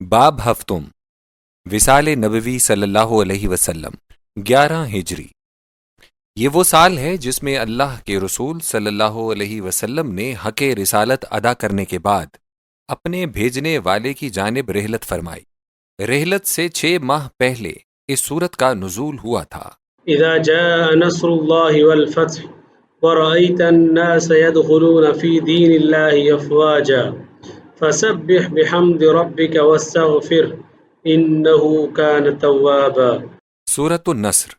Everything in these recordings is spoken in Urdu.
باب ہفتم وصال نبوی صلی اللہ علیہ وسلم 11 ہجری۔ یہ وہ سال ہے جس میں اللہ کے رسول صلی اللہ علیہ وسلم نے حق رسالت ادا کرنے کے بعد اپنے بھیجنے والے کی جانب رحلت فرمائی۔ رحلت سے 6 ماہ پہلے اس سورت کا نزول ہوا تھا۔ اذا جاء نصر اللہ والفتح ورأيت الناس يدخلون في دين الله افواجا فسبح بحمد ربك واستغفر انه كان توابا۔ سورۃ النصر،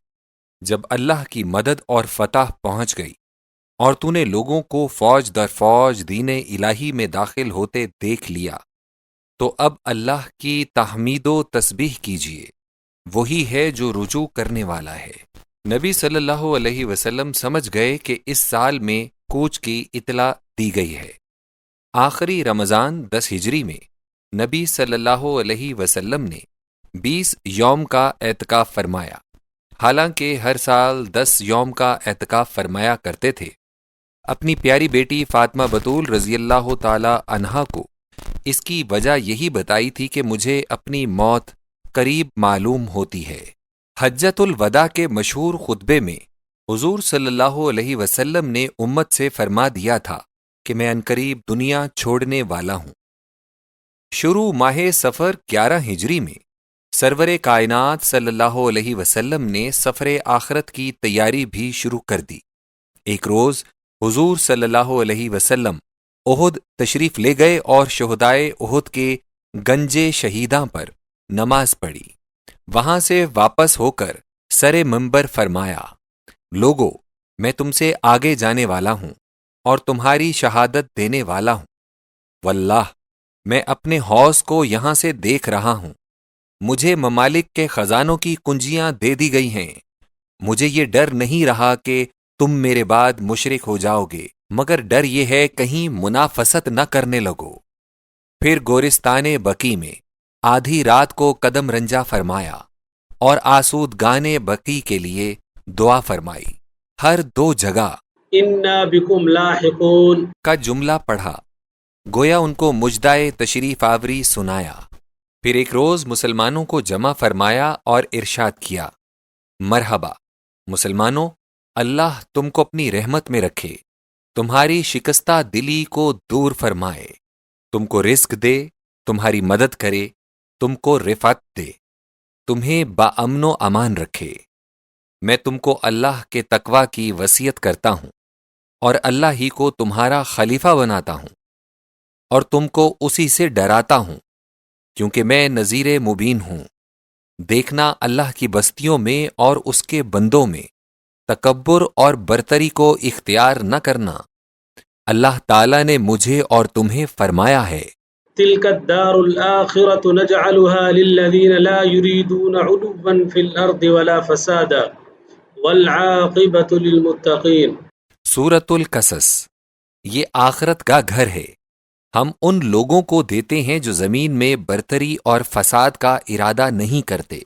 جب اللہ کی مدد اور فتح پہنچ گئی اور تو نے لوگوں کو فوج در فوج دین الہی میں داخل ہوتے دیکھ لیا تو اب اللہ کی تحمید و تسبیح کیجیے، وہی ہے جو رجوع کرنے والا ہے۔ نبی صلی اللہ علیہ وسلم سمجھ گئے کہ اس سال میں کوچ کی اطلاع دی گئی ہے۔ آخری رمضان 10 ہجری میں نبی صلی اللہ علیہ وسلم نے 20 یوم کا اعتکاف فرمایا، حالانکہ ہر سال 10 یوم کا اعتکاف فرمایا کرتے تھے۔ اپنی پیاری بیٹی فاطمہ بطول رضی اللہ تعالی عنہا کو اس کی وجہ یہی بتائی تھی کہ مجھے اپنی موت قریب معلوم ہوتی ہے۔ حجۃ الوداع کے مشہور خطبے میں حضور صلی اللہ علیہ وسلم نے امت سے فرما دیا تھا کہ میں عنقریب دنیا چھوڑنے والا ہوں۔ شروع ماہ سفر 11 ہجری میں سرور کائنات صلی اللہ علیہ وسلم نے سفر آخرت کی تیاری بھی شروع کر دی۔ ایک روز حضور صلی اللہ علیہ وسلم احد تشریف لے گئے اور شہدائے احد کے گنجے شہیداں پر نماز پڑھی۔ وہاں سے واپس ہو کر سر منبر فرمایا، لوگو، میں تم سے آگے جانے والا ہوں اور تمہاری شہادت دینے والا ہوں۔ واللہ میں اپنے حوض کو یہاں سے دیکھ رہا ہوں، مجھے ممالک کے خزانوں کی کنجیاں دے دی گئی ہیں۔ مجھے یہ ڈر نہیں رہا کہ تم میرے بعد مشرک ہو جاؤ گے، مگر ڈر یہ ہے کہیں منافست نہ کرنے لگو۔ پھر گورستان بقی میں آدھی رات کو قدم رنجا فرمایا اور آسودگان بقی کے لیے دعا فرمائی۔ ہر 2 جگہ انا بکم لاحقون کا جملہ پڑھا، گویا ان کو مجدائے تشریف آوری سنایا۔ پھر ایک روز مسلمانوں کو جمع فرمایا اور ارشاد کیا، مرحبا مسلمانوں، اللہ تم کو اپنی رحمت میں رکھے، تمہاری شکستہ دلی کو دور فرمائے، تم کو رزق دے، تمہاری مدد کرے، تم کو رفعت دے، تمہیں باامن و امان رکھے۔ میں تم کو اللہ کے تقوی کی وصیت کرتا ہوں اور اللہ ہی کو تمہارا خلیفہ بناتا ہوں، اور تم کو اسی سے ڈراتا ہوں، کیونکہ میں نذیر مبین ہوں۔ دیکھنا اللہ کی بستیوں میں اور اس کے بندوں میں تکبر اور برتری کو اختیار نہ کرنا۔ اللہ تعالیٰ نے مجھے اور تمہیں فرمایا ہے، تلك الدار الآخرة نجعلها للذين لا يريدون علوا في الأرض ولا فسادا والعاقبة للمتقين۔ سورۃ القصص، یہ آخرت کا گھر ہے، ہم ان لوگوں کو دیتے ہیں جو زمین میں برتری اور فساد کا ارادہ نہیں کرتے،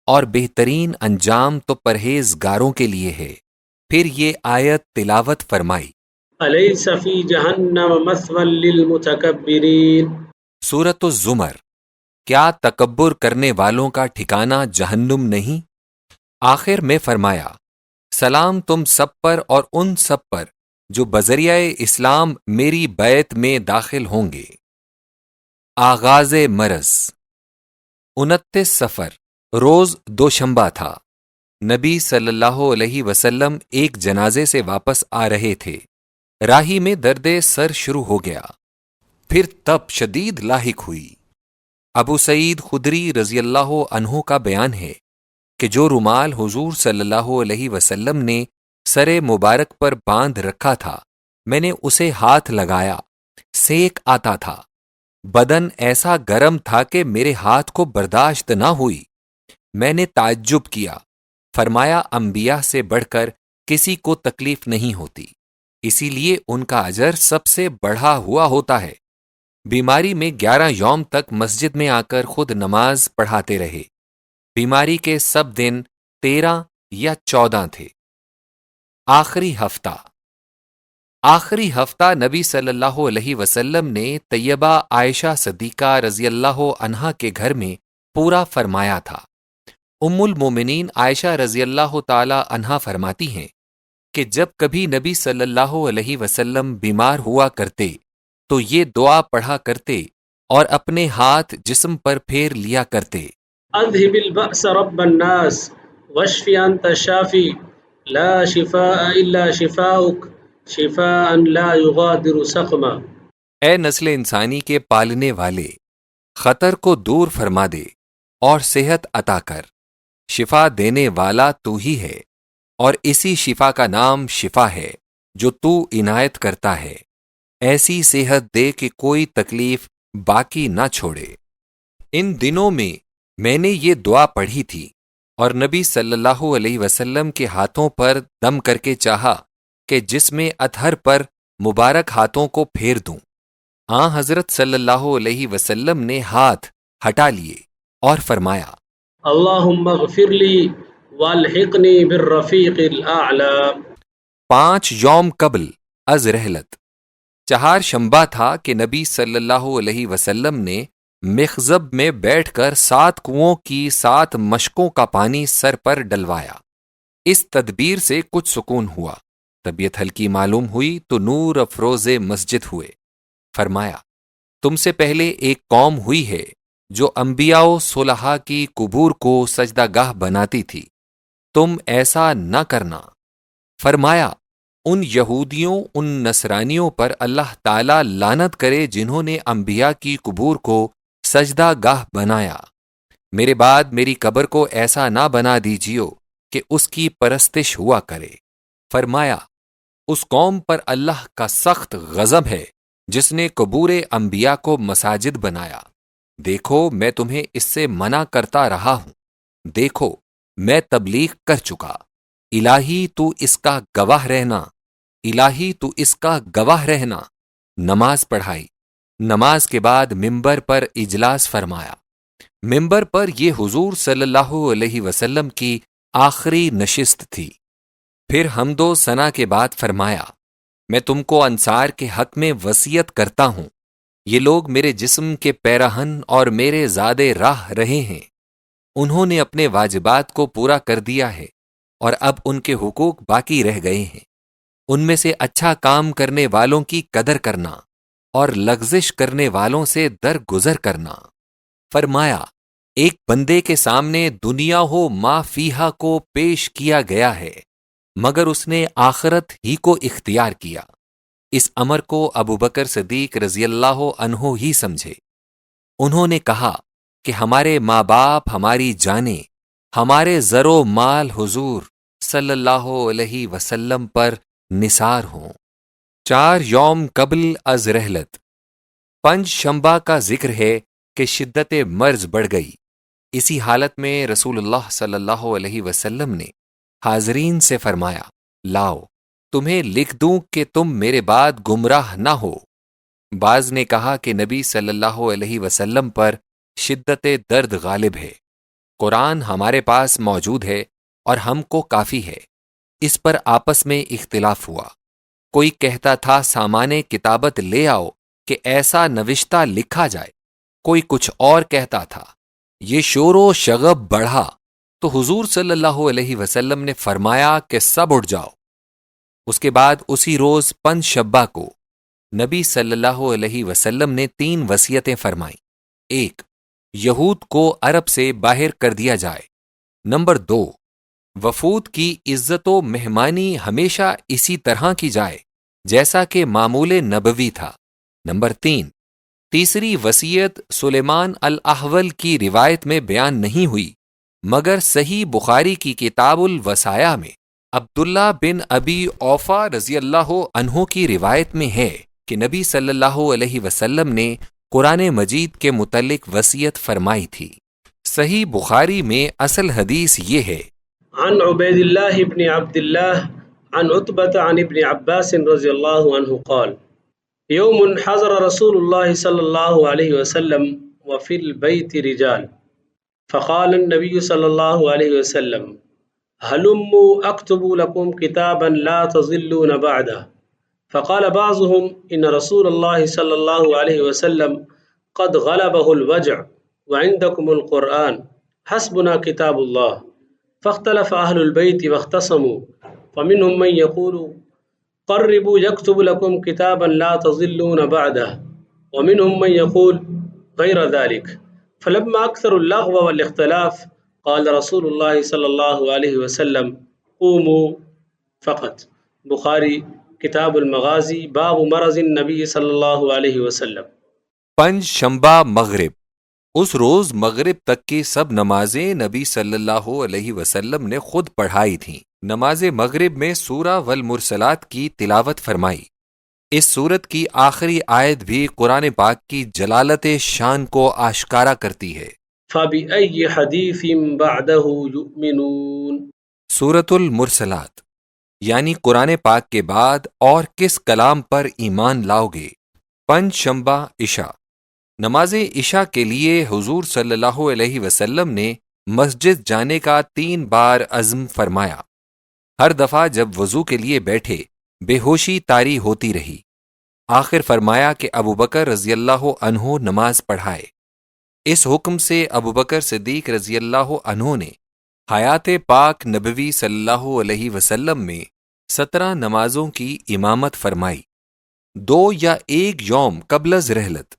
اور بہترین انجام تو پرہیزگاروں کے لیے ہے۔ پھر یہ آیت تلاوت فرمائی، أليس في جهنم مثوى للمتكبرين۔ سورۃ الزمر، کیا تکبر کرنے والوں کا ٹھکانہ جہنم نہیں؟ آخر میں فرمایا، سلام تم سب پر اور ان سب پر جو بذریعہ اسلام میری بیعت میں داخل ہوں گے۔ آغاز مرض، 29 سفر، روز دوشنبہ تھا۔ نبی صلی اللہ علیہ وسلم ایک جنازے سے واپس آ رہے تھے۔ راہی میں درد سر شروع ہو گیا، پھر تپ شدید لاحق ہوئی۔ ابو سعید خدری رضی اللہ عنہ کا بیان ہے کہ جو رومال حضور صلی اللہ علیہ وسلم نے سر مبارک پر باندھ رکھا تھا، میں نے اسے ہاتھ لگایا، سیک آتا تھا، بدن ایسا گرم تھا کہ میرے ہاتھ کو برداشت نہ ہوئی۔ میں نے تعجب کیا، فرمایا انبیاء سے بڑھ کر کسی کو تکلیف نہیں ہوتی، اسی لیے ان کا اجر سب سے بڑھا ہوا ہوتا ہے۔ بیماری میں 11 یوم تک مسجد میں آ کر خود نماز پڑھاتے رہے۔ بیماری کے سب دن 13 یا 14 تھے۔ آخری ہفتہ، آخری ہفتہ نبی صلی اللہ علیہ وسلم نے طیبہ عائشہ صدیقہ رضی اللہ عنہا کے گھر میں پورا فرمایا تھا۔ ام المومنین عائشہ رضی اللہ تعالی عنہا فرماتی ہیں کہ جب کبھی نبی صلی اللہ علیہ وسلم بیمار ہوا کرتے تو یہ دعا پڑھا کرتے اور اپنے ہاتھ جسم پر پھیر لیا کرتے۔ اذهب البأس رب الناس واشف انت الشافي لا شفاء الا شفاؤك شفاء لا يغادر سقما۔ اے نسل انسانی کے پالنے والے، خطر کو دور فرما دے اور صحت عطا کر، شفا دینے والا تو ہی ہے، اور اسی شفا کا نام شفا ہے جو تو عنایت کرتا ہے، ایسی صحت دے کہ کوئی تکلیف باقی نہ چھوڑے۔ ان دنوں میں نے یہ دعا پڑھی تھی اور نبی صلی اللہ علیہ وسلم کے ہاتھوں پر دم کر کے چاہا کہ جسم اطہر پر مبارک ہاتھوں کو پھیر دوں۔ حضرت صلی اللہ علیہ وسلم نے ہاتھ ہٹا لیے اور فرمایا، اللهم اغفر لي والحقني بالرفيق الاعلى۔ 5 یوم قبل از رحلت، چہار شنبہ تھا کہ نبی صلی اللہ علیہ وسلم نے مخزب میں بیٹھ کر 7 کنووں کی 7 مشکوں کا پانی سر پر ڈلوایا۔ اس تدبیر سے کچھ سکون ہوا، طبیعت ہلکی معلوم ہوئی تو نور افروز مسجد ہوئے۔ فرمایا، تم سے پہلے ایک قوم ہوئی ہے جو انبیاء و صلحاء کی قبور کو سجدہ گاہ بناتی تھی، تم ایسا نہ کرنا۔ فرمایا، ان یہودیوں ان نصرانیوں پر اللہ تعالیٰ لعنت کرے جنہوں نے انبیاء کی قبور کو سجدہ گاہ بنایا۔ میرے بعد میری قبر کو ایسا نہ بنا دیجیو کہ اس کی پرستش ہوا کرے۔ فرمایا، اس قوم پر اللہ کا سخت غضب ہے جس نے قبور انبیاء کو مساجد بنایا۔ دیکھو میں تمہیں اس سے منع کرتا رہا ہوں، دیکھو میں تبلیغ کر چکا، الہی تو اس کا گواہ رہنا، الہی تو اس کا گواہ رہنا۔ نماز پڑھائی، نماز کے بعد ممبر پر اجلاس فرمایا۔ ممبر پر یہ حضور صلی اللہ علیہ وسلم کی آخری نشست تھی۔ پھر حمد و ثنا کے بعد فرمایا، میں تم کو انصار کے حق میں وصیت کرتا ہوں، یہ لوگ میرے جسم کے پیرہن اور میرے زادے راہ رہے ہیں، انہوں نے اپنے واجبات کو پورا کر دیا ہے اور اب ان کے حقوق باقی رہ گئے ہیں۔ ان میں سے اچھا کام کرنے والوں کی قدر کرنا اور لغزش کرنے والوں سے درگزر کرنا۔ فرمایا، ایک بندے کے سامنے دنیا ہو ما فیہا کو پیش کیا گیا ہے مگر اس نے آخرت ہی کو اختیار کیا۔ اس امر کو ابو بکر صدیق رضی اللہ عنہ ہی سمجھے۔ انہوں نے کہا کہ ہمارے ماں باپ، ہماری جانیں، ہمارے زر و مال حضور صلی اللہ علیہ وسلم پر نثار ہوں۔ 4 یوم قبل از رحلت، 5 شنبہ کا ذکر ہے کہ شدت مرض بڑھ گئی۔ اسی حالت میں رسول اللہ صلی اللہ علیہ وسلم نے حاضرین سے فرمایا، لاؤ تمہیں لکھ دوں کہ تم میرے بعد گمراہ نہ ہو۔ بعض نے کہا کہ نبی صلی اللہ علیہ وسلم پر شدت درد غالب ہے، قرآن ہمارے پاس موجود ہے اور ہم کو کافی ہے۔ اس پر آپس میں اختلاف ہوا، کوئی کہتا تھا سامان کتابت لے آؤ کہ ایسا نوشتہ لکھا جائے، کوئی کچھ اور کہتا تھا۔ یہ شور و شغب بڑھا تو حضور صلی اللہ علیہ وسلم نے فرمایا کہ سب اٹھ جاؤ۔ اس کے بعد اسی روز 5 شنبہ کو نبی صلی اللہ علیہ وسلم نے 3 وصیتیں فرمائیں۔ 1، یہود کو عرب سے باہر کر دیا جائے۔ نمبر 2، وفود کی عزت و مہمانی ہمیشہ اسی طرح کی جائے جیسا کہ معمول نبوی تھا۔ نمبر 3، تیسری وصیت سلیمان الاحول کی روایت میں بیان نہیں ہوئی مگر صحیح بخاری کی کتاب الوصایا میں عبداللہ بن ابی اوفا رضی اللہ عنہ کی روایت میں ہے کہ نبی صلی اللہ علیہ وسلم نے قرآن مجید کے متعلق وصیت فرمائی تھی۔ صحیح بخاری میں اصل حدیث یہ ہے، عن عبید اللہ بن عبد اللہ عن عتبة عن ابن عباس رضی اللہ عنہ قال يوم حضر رسول الله صلى الله عليه وسلم وفي البيت رجال فقال النبي صلى الله عليه وسلم هلموا أكتب لكم كتابا لا تضلون بعده فقال بعضهم إن رسول الله صلى الله عليه وسلم قد غلبه الوجع وعندكم القرآن حسبنا كتاب الله. فاختلف أهل البيت واختصموا، فمنهم من يقول قربوا يكتب لكم كتابا لا تضلون بعده، ومنهم من يقول غير ذلك. فلما أكثروا اللغو والاختلاف قال رسول الله صلى الله عليه وسلم قوموا فقط. بخاری کتاب المغازی باب مرض النبی صلی اللہ علیہ وسلم۔ پنج شنبہ مغرب، اس روز مغرب تک کی سب نمازیں نبی صلی اللہ علیہ وسلم نے خود پڑھائی تھیں۔ نماز مغرب میں سورہ والمرسلات کی تلاوت فرمائی۔ اس سورت کی آخری آیت بھی قرآن پاک کی جلالت شان کو آشکارا کرتی ہے۔ فَبِأَيِّ حَدِيثٍ بَعْدَهُ يُؤْمِنُونَ۔ سورۃ المرسلات یعنی قرآن پاک کے بعد اور کس کلام پر ایمان لاؤ گے؟ پنج شنبہ عشاء، نماز عشاء کے لیے حضور صلی اللہ علیہ وسلم نے مسجد جانے کا 3 بار عزم فرمایا۔ ہر دفعہ جب وضو کے لیے بیٹھے بے ہوشی طاری ہوتی رہی۔ آخر فرمایا کہ ابوبکر رضی اللہ عنہ نماز پڑھائے۔ اس حکم سے ابوبکر صدیق رضی اللہ عنہ نے حیات پاک نبوی صلی اللہ علیہ وسلم میں 17 نمازوں کی امامت فرمائی، 2 یا 1 یوم قبل از رحلت۔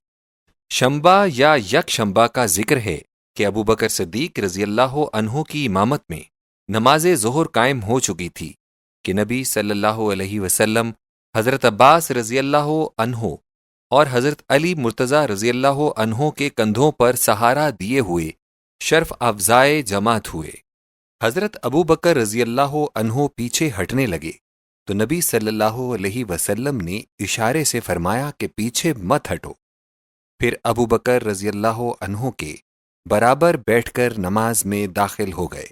شنبہ یا یک شنبہ کا ذکر ہے کہ ابوبکر صدیق رضی اللہ عنہ کی امامت میں نماز ظہر قائم ہو چکی تھی کہ نبی صلی اللہ علیہ وسلم حضرت عباس رضی اللہ عنہ اور حضرت علی مرتضیٰ رضی اللہ عنہ کے کندھوں پر سہارا دیے ہوئے شرف افزائے جماعت ہوئے۔ حضرت ابوبکر رضی اللہ عنہ پیچھے ہٹنے لگے تو نبی صلی اللہ علیہ وسلم نے اشارے سے فرمایا کہ پیچھے مت ہٹو۔ پھر ابوبکر رضی اللہ عنہ کے برابر بیٹھ کر نماز میں داخل ہو گئے۔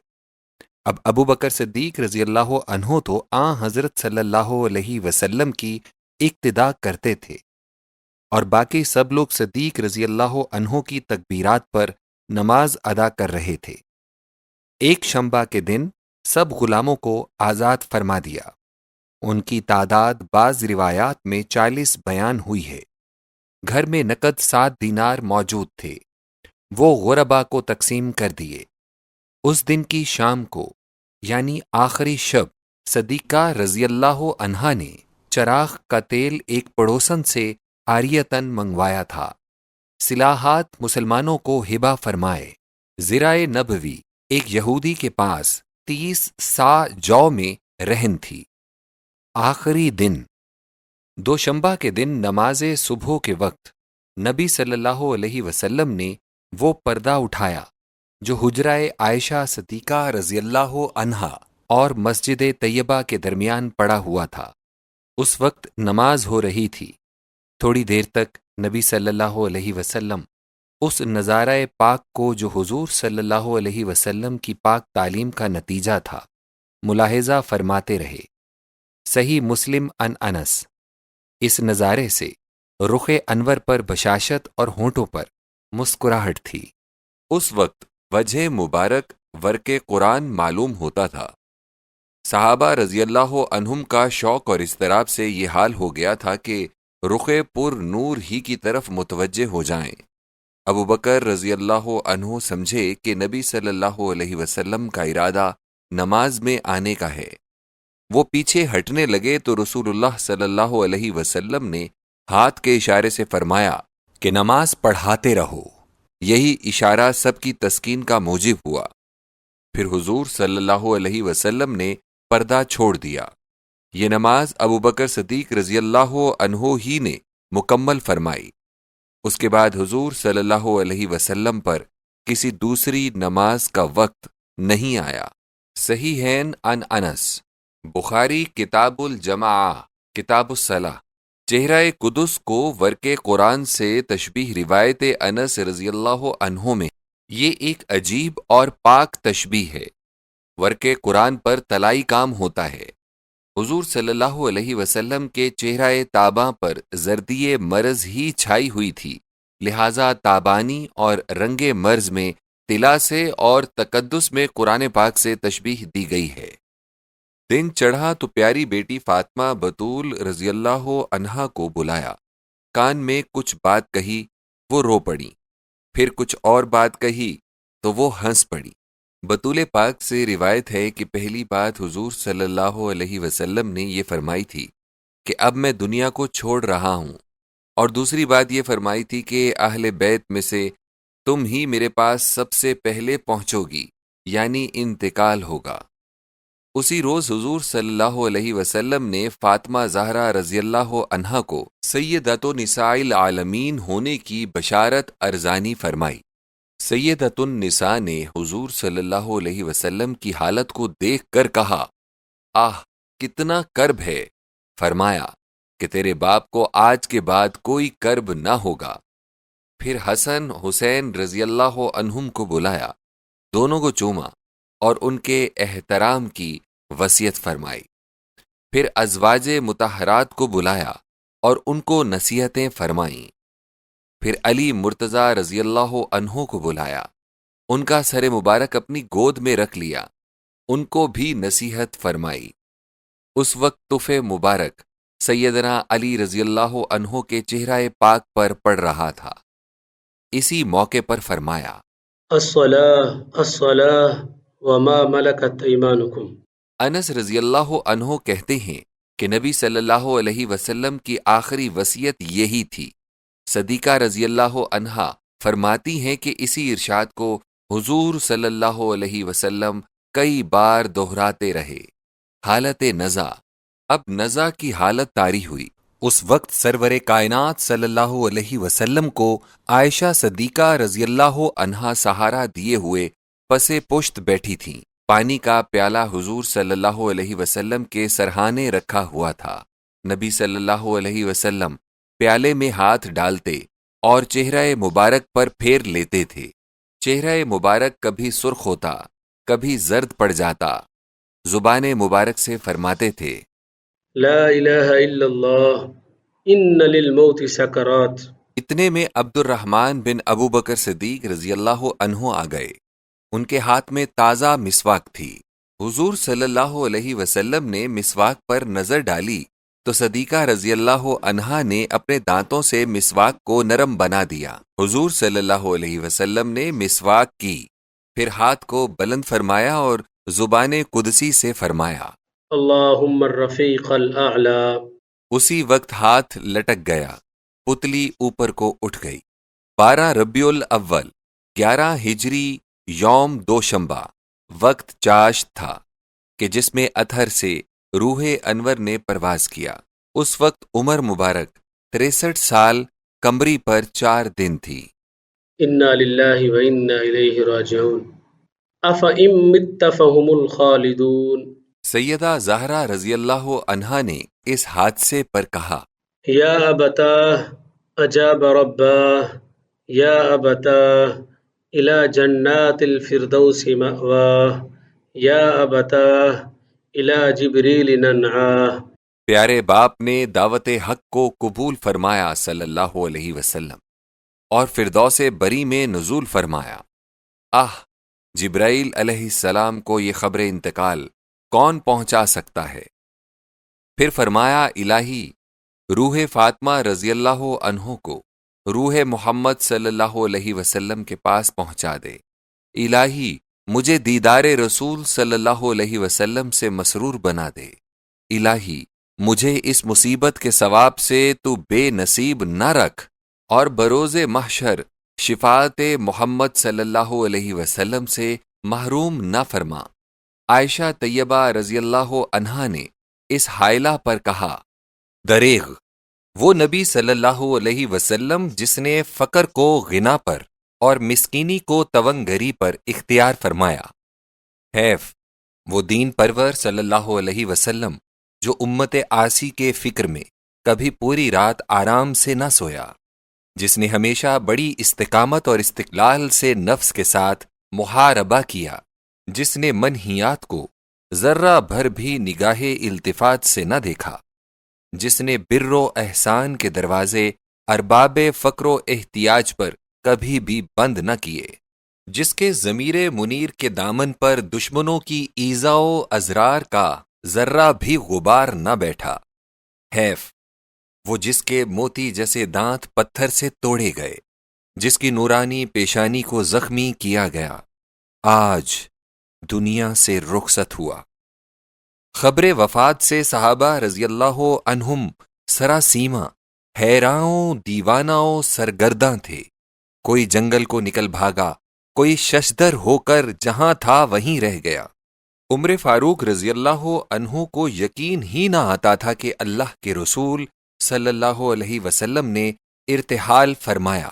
اب ابوبکر صدیق رضی اللہ عنہ تو حضرت صلی اللہ علیہ وسلم کی اقتداء کرتے تھے اور باقی سب لوگ صدیق رضی اللہ عنہ کی تکبیرات پر نماز ادا کر رہے تھے۔ ایک شنبہ کے دن سب غلاموں کو آزاد فرما دیا۔ ان کی تعداد بعض روایات میں 40 بیان ہوئی ہے۔ گھر میں نقد 7 دینار موجود تھے، وہ غربا کو تقسیم کر دیے۔ اس دن کی شام کو یعنی آخری شب صدیقہ رضی اللہ عنہا نے چراغ کا تیل ایک پڑوسن سے عاریتاً منگوایا تھا۔ صلاحات مسلمانوں کو ہبہ فرمائے۔ زرائے نبوی ایک یہودی کے پاس 30 سا جو میں رہن تھی۔ آخری دن دوشنبہ کے دن نماز صبح کے وقت نبی صلی اللہ علیہ وسلم نے وہ پردہ اٹھایا جو حجرہ عائشہ صدیقہ رضی اللہ عنہا اور مسجد طیبہ کے درمیان پڑا ہوا تھا۔ اس وقت نماز ہو رہی تھی۔ تھوڑی دیر تک نبی صلی اللہ علیہ وسلم اس نظارہ پاک کو جو حضور صلی اللہ علیہ وسلم کی پاک تعلیم کا نتیجہ تھا ملاحظہ فرماتے رہے۔ صحیح مسلم عن انس۔ اس نظارے سے رخ انور پر بشاشت اور ہونٹوں پر مسکراہٹ تھی۔ اس وقت وجہ مبارک ورق قرآن معلوم ہوتا تھا۔ صحابہ رضی اللہ عنہم کا شوق اور اضطراب سے یہ حال ہو گیا تھا کہ رخ پر نور ہی کی طرف متوجہ ہو جائیں۔ ابوبکر رضی اللہ عنہ سمجھے کہ نبی صلی اللہ علیہ وسلم کا ارادہ نماز میں آنے کا ہے۔ وہ پیچھے ہٹنے لگے تو رسول اللہ صلی اللہ علیہ وسلم نے ہاتھ کے اشارے سے فرمایا کہ نماز پڑھاتے رہو۔ یہی اشارہ سب کی تسکین کا موجب ہوا۔ پھر حضور صلی اللہ علیہ وسلم نے پردہ چھوڑ دیا۔ یہ نماز ابوبکر صدیق رضی اللہ عنہ ہی نے مکمل فرمائی۔ اس کے بعد حضور صلی اللہ علیہ وسلم پر کسی دوسری نماز کا وقت نہیں آیا۔ صحیحین عن انس۔ بخاری کتاب الجماعہ کتاب الصلاۃ۔ چہرہ قدس کو ورق قرآن سے تشبیہ روایت انس رضی اللہ عنہ میں یہ ایک عجیب اور پاک تشبیہ ہے۔ ورق قرآن پر طلائی کام ہوتا ہے۔ حضور صلی اللہ علیہ وسلم کے چہرہ تاباں پر زردی مرض ہی چھائی ہوئی تھی، لہٰذا تابانی اور رنگ مرض میں طلا سے اور تقدس میں قرآن پاک سے تشبیہ دی گئی ہے۔ دن چڑھا تو پیاری بیٹی فاطمہ بطول رضی اللہ عنہا کو بلایا، کان میں کچھ بات کہی، وہ رو پڑی، پھر کچھ اور بات کہی تو وہ ہنس پڑی۔ بطول پاک سے روایت ہے کہ پہلی بات حضور صلی اللہ علیہ وسلم نے یہ فرمائی تھی کہ اب میں دنیا کو چھوڑ رہا ہوں، اور دوسری بات یہ فرمائی تھی کہ اہل بیت میں سے تم ہی میرے پاس سب سے پہلے پہنچو گی، یعنی انتقال ہوگا۔ اسی روز حضور صلی اللہ علیہ وسلم نے فاطمہ زہرا رضی اللہ عنہا کو سیدۃ نساء العالمین ہونے کی بشارت ارزانی فرمائی۔ سیدۃ النساء نے حضور صلی اللہ علیہ وسلم کی حالت کو دیکھ کر کہا، آہ کتنا کرب ہے، فرمایا کہ تیرے باپ کو آج کے بعد کوئی کرب نہ ہوگا۔ پھر حسن حسین رضی اللہ عنہم کو بلایا، دونوں کو چوما اور ان کے احترام کی وصیت فرمائی۔ پھر ازواج مطہرات کو بلایا اور ان کو نصیحتیں فرمائیں۔ پھر علی مرتضیٰ رضی اللہ عنہ کو بلایا، ان کا سر مبارک اپنی گود میں رکھ لیا، ان کو بھی نصیحت فرمائی۔ اس وقت تف مبارک سیدنا علی رضی اللہ عنہ کے چہرہ پاک پر پڑ رہا تھا۔ اسی موقع پر فرمایا، الصلاة الصلاة وما ملکت ایمانکم۔ انس رضی اللہ عنہ کہتے ہیں کہ نبی صلی اللہ علیہ وسلم کی آخری وصیت یہی تھی۔ صدیقہ رضی اللہ عنہا فرماتی ہیں کہ اسی ارشاد کو حضور صلی اللہ علیہ وسلم کئی بار دہراتے رہے۔ حالت نزا، اب نزا کی حالت طاری ہوئی۔ اس وقت سرور کائنات صلی اللہ علیہ وسلم کو عائشہ صدیقہ رضی اللہ عنہا سہارا دیے ہوئے پسے پشت بیٹھی تھیں۔ پانی کا پیالہ حضور صلی اللہ علیہ وسلم کے سرہانے رکھا ہوا تھا۔ نبی صلی اللہ علیہ وسلم پیالے میں ہاتھ ڈالتے اور چہرہ مبارک پر پھیر لیتے تھے۔ چہرہ مبارک کبھی سرخ ہوتا، کبھی زرد پڑ جاتا۔ زبان مبارک سے فرماتے تھے، لا الہ الا اللہ ان للموت سکرات۔ اتنے میں عبد الرحمن بن ابو بکر صدیق رضی اللہ عنہ آ گئے۔ ان کے ہاتھ میں تازہ مسواک تھی۔ حضور صلی اللہ علیہ وسلم نے مسواک پر نظر ڈالی تو صدیقہ رضی اللہ عنہا نے اپنے دانتوں سے مسواک کو نرم بنا دیا۔ حضور صلی اللہ علیہ وسلم نے مسواک کی، پھر ہاتھ کو بلند فرمایا اور زبان قدسی سے فرمایا، اللہم الرفیق الاعلی۔ اسی وقت ہاتھ لٹک گیا، پتلی اوپر کو اٹھ گئی۔ 12 ربیع الاول 11 ہجری یوم دوشنبہ، وقت چاشت تھا کہ جس میں اطہر سے روح انور نے پرواز کیا۔ اس وقت عمر مبارک 63 سال قمری پر 4 دن تھی۔ انا للہ و انا الیہ راجعون۔ افئن مت فہم الخالدون۔ سیدہ زہرا رضی اللہ عنہا نے اس حادثے پر کہا، یا ابتاه اجاب رباه، یا ابتاه الى جنات الفردوس مأواه، یا ابتاه الى جبریل ننعاه۔ پیارے باپ نے دعوت حق کو قبول فرمایا صلی اللہ علیہ وسلم اور فردوس بری میں نزول فرمایا۔ جبرائیل علیہ السلام کو یہ خبر انتقال کون پہنچا سکتا ہے؟ پھر فرمایا، الہی روح فاطمہ رضی اللہ عنہ کو روح محمد صلی اللہ علیہ وسلم کے پاس پہنچا دے۔ الہی مجھے دیدار رسول صلی اللہ علیہ وسلم سے مسرور بنا دے۔ الہی مجھے اس مصیبت کے ثواب سے تو بے نصیب نہ رکھ اور بروز محشر شفاعت محمد صلی اللہ علیہ وسلم سے محروم نہ فرما۔ عائشہ طیبہ رضی اللہ عنہا نے اس حائلہ پر کہا، دریغ وہ نبی صلی اللہ علیہ وسلم جس نے فقر کو غنا پر اور مسکینی کو تونگری پر اختیار فرمایا۔ حیف وہ دین پرور صلی اللہ علیہ وسلم جو امت عاصی کے فکر میں کبھی پوری رات آرام سے نہ سویا، جس نے ہمیشہ بڑی استقامت اور استقلال سے نفس کے ساتھ محاربہ کیا، جس نے منہیات کو ذرہ بھر بھی نگاہ التفات سے نہ دیکھا، جس نے بر و احسان کے دروازے ارباب فقر و احتیاج پر کبھی بھی بند نہ کیے، جس کے ضمیر منیر کے دامن پر دشمنوں کی ایذا و ازرار کا ذرہ بھی غبار نہ بیٹھا۔ حیف وہ جس کے موتی جیسے دانت پتھر سے توڑے گئے، جس کی نورانی پیشانی کو زخمی کیا گیا، آج دنیا سے رخصت ہوا۔ خبر وفات سے صحابہ رضی اللہ عنہم سراسیما حیراں دیواناؤں سرگرداں تھے۔ کوئی جنگل کو نکل بھاگا، کوئی ششدر ہو کر جہاں تھا وہیں رہ گیا۔ عمر فاروق رضی اللہ عنہ کو یقین ہی نہ آتا تھا کہ اللہ کے رسول صلی اللہ علیہ وسلم نے ارتحال فرمایا۔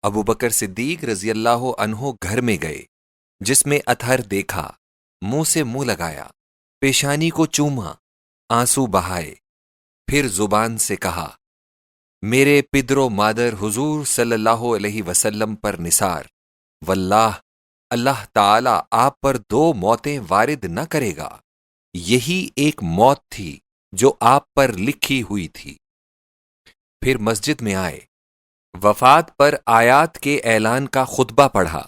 ابو بکر صدیق رضی اللہ عنہ گھر میں گئے، جس میں اطہر دیکھا، منہ سے منہ لگایا، پیشانی کو چوما، آنسو بہائے، پھر زبان سے کہا، میرے پدر و مادر حضور صلی اللہ علیہ وسلم پر نثار، واللہ اللہ تعالی آپ پر 2 موتیں وارد نہ کرے گا، یہی ایک موت تھی جو آپ پر لکھی ہوئی تھی۔ پھر مسجد میں آئے، وفات پر آیات کے اعلان کا خطبہ پڑھا،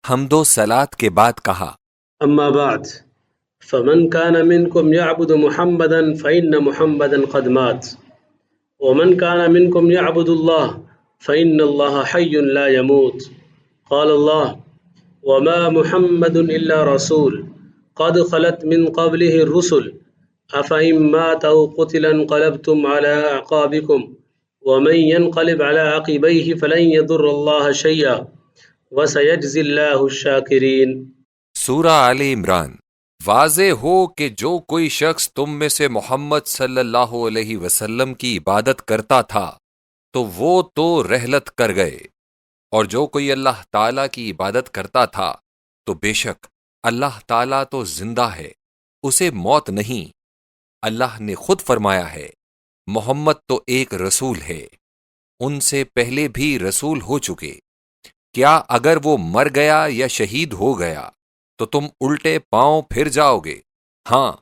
حمد و صلات کے بعد کہا، أما بعد فمن كان منكم يعبد محمدا فإن محمدا قد مات ومن كان منكم يعبد الله فإن الله حي لا يموت قال الله وما محمد إلا رسول قد خلت من قبله الرسل أفإن مات أو قتل انقلبتم على أعقابكم ومن ينقلب على عقبيه فلن يضر الله شيئا وسيجزي الله الشاكرين۔ سورہ آل عمران۔ واضح ہو کہ جو کوئی شخص تم میں سے محمد صلی اللہ علیہ وسلم کی عبادت کرتا تھا تو وہ تو رحلت کر گئے، اور جو کوئی اللہ تعالیٰ کی عبادت کرتا تھا تو بے شک اللہ تعالیٰ تو زندہ ہے، اسے موت نہیں۔ اللہ نے خود فرمایا ہے، محمد تو ایک رسول ہے، ان سے پہلے بھی رسول ہو چکے، کیا اگر وہ مر گیا یا شہید ہو گیا تو تم الٹے پاؤں پھر جاؤ گے؟ ہاں،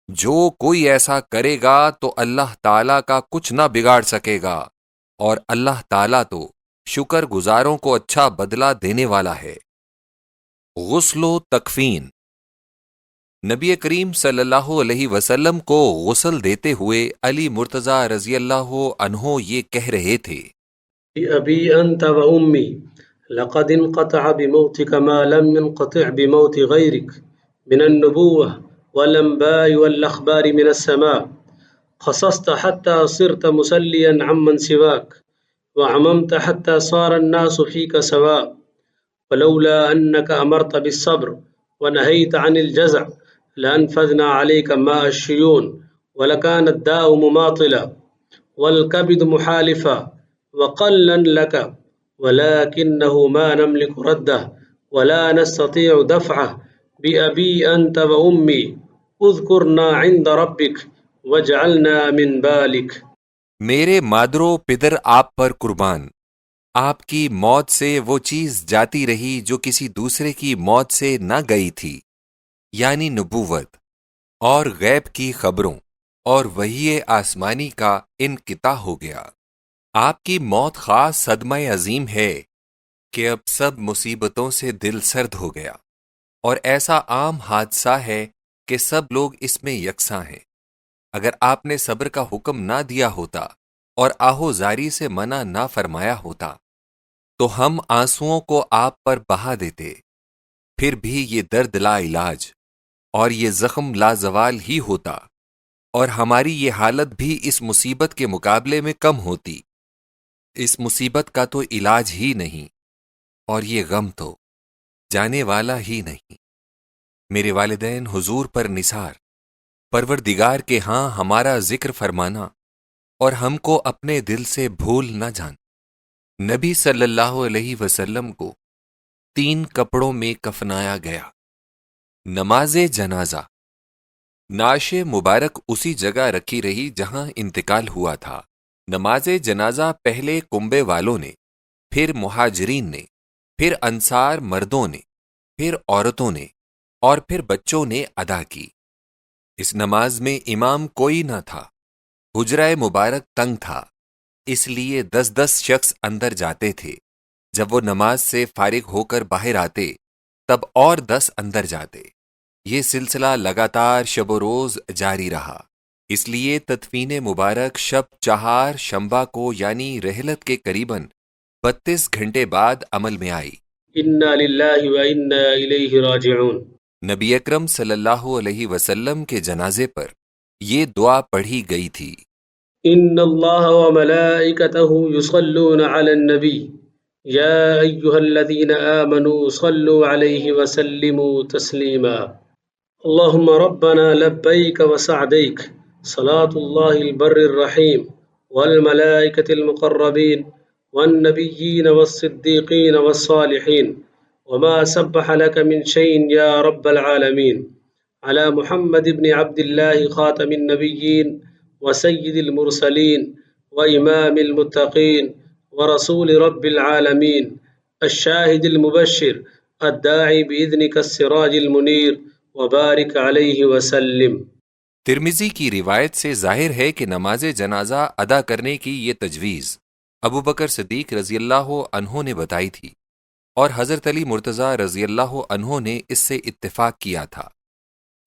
جو کوئی ایسا کرے گا تو اللہ تعالیٰ کا کچھ نہ بگاڑ سکے گا، اور اللہ تعالیٰ تو شکر گزاروں کو اچھا بدلہ دینے والا ہے۔ غسل و تکفین۔ نبی کریم صلی اللہ علیہ وسلم کو غسل دیتے ہوئے علی مرتضیٰ رضی اللہ عنہ یہ کہہ رہے تھے، بأبي أنت وأمي لقد انقطع بموتك ما لم ينقطع بموت غيرك من النبوة والأنباء والأخبار من السماء قصصت حتى صرت مسليا عمن سواك وعممت حتى صار الناس فيك سواء ولولا أنك أمرت بالصبر ونهيت عن الجزع لأنفذنا عليك ماء الشيون ولكان الداء مماطلا والكبد محالفا وقلا لك ولكنه ما نملك رده ولا نستطيع دفعه بأبي أنت وأمي اذكرنا عند ربك واجعلنا من بالك۔ میرے مادر و پدر آپ پر قربان، آپ کی موت سے وہ چیز جاتی رہی جو کسی دوسرے کی موت سے نہ گئی تھی، یعنی نبوت اور غیب کی خبروں اور وحی آسمانی کا انقطاع ہو گیا۔ آپ کی موت خاص صدمہ عظیم ہے کہ اب سب مصیبتوں سے دل سرد ہو گیا، اور ایسا عام حادثہ ہے کہ سب لوگ اس میں یکساں ہیں۔ اگر آپ نے صبر کا حکم نہ دیا ہوتا اور آہو زاری سے منع نہ فرمایا ہوتا تو ہم آنسوؤں کو آپ پر بہا دیتے، پھر بھی یہ درد لا علاج اور یہ زخم لازوال ہی ہوتا، اور ہماری یہ حالت بھی اس مصیبت کے مقابلے میں کم ہوتی۔ اس مصیبت کا تو علاج ہی نہیں، اور یہ غم تو جانے والا ہی نہیں۔ میرے والدین حضور پر نثار، پروردگار کے ہاں ہمارا ذکر فرمانا اور ہم کو اپنے دل سے بھول نہ جان۔ نبی صلی اللہ علیہ وسلم کو 3 کپڑوں میں کفنایا گیا۔ نماز جنازہ۔ نعش مبارک اسی جگہ رکھی رہی جہاں انتقال ہوا تھا۔ نماز جنازہ پہلے کنبے والوں نے، پھر مہاجرین نے، پھر انصار مردوں نے، پھر عورتوں نے، اور پھر بچوں نے ادا کی۔ اس نماز میں امام کوئی نہ تھا، حجرہ مبارک تنگ تھا، اس لیے 10 شخص اندر جاتے تھے۔ جب وہ نماز سے فارغ ہو کر باہر آتے تب اور 10 اندر جاتے، یہ سلسلہ لگاتار شب و روز جاری رہا، اس لیے تدفین مبارک شب چہار شنبہ کو یعنی رحلت کے قریباً 32 گھنٹے بعد عمل میں آئی۔ انا للہ و انا الیہ راجعون۔ نبی اکرم صلی اللہ علیہ وسلم کے جنازے پر یہ دعا پڑھی گئی تھی۔ ان اللہ وملائکتہ یصلون علی النبی یا ایہا الذین آمنوا صلوا علیہ وسلموا تسلیما۔ اللہم ربنا لبیک وسعدیک صلاة اللہ البر الرحیم والملائکة المقربین والنبیین والصدیقین والصالحین وما سبح لك من شيء يا رب العالمين على محمد بن عبد الله خاتم النبيين وسيد المرسلين وإمام المتقين ورسول رب العالمين الشاهد المبشر الداعي بإذنك السراج المنير وبارك عليه وسلم۔ ترمذی کی روایت سے ظاہر ہے کہ نماز جنازہ ادا کرنے کی یہ تجویز ابو بکر صدیق رضی اللہ عنہ نے بتائی تھی، اور حضرت علی مرتضیٰ رضی اللہ عنہ نے اس سے اتفاق کیا تھا۔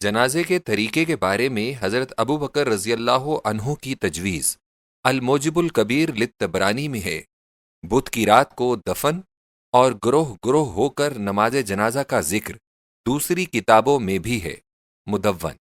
جنازے کے طریقے کے بارے میں حضرت ابو بکر رضی اللہ عنہ کی تجویز الموجب الکبیر للطبرانی میں ہے۔ بدھ کی رات کو دفن اور گروہ گروہ ہو کر نماز جنازہ کا ذکر دوسری کتابوں میں بھی ہے۔ مدون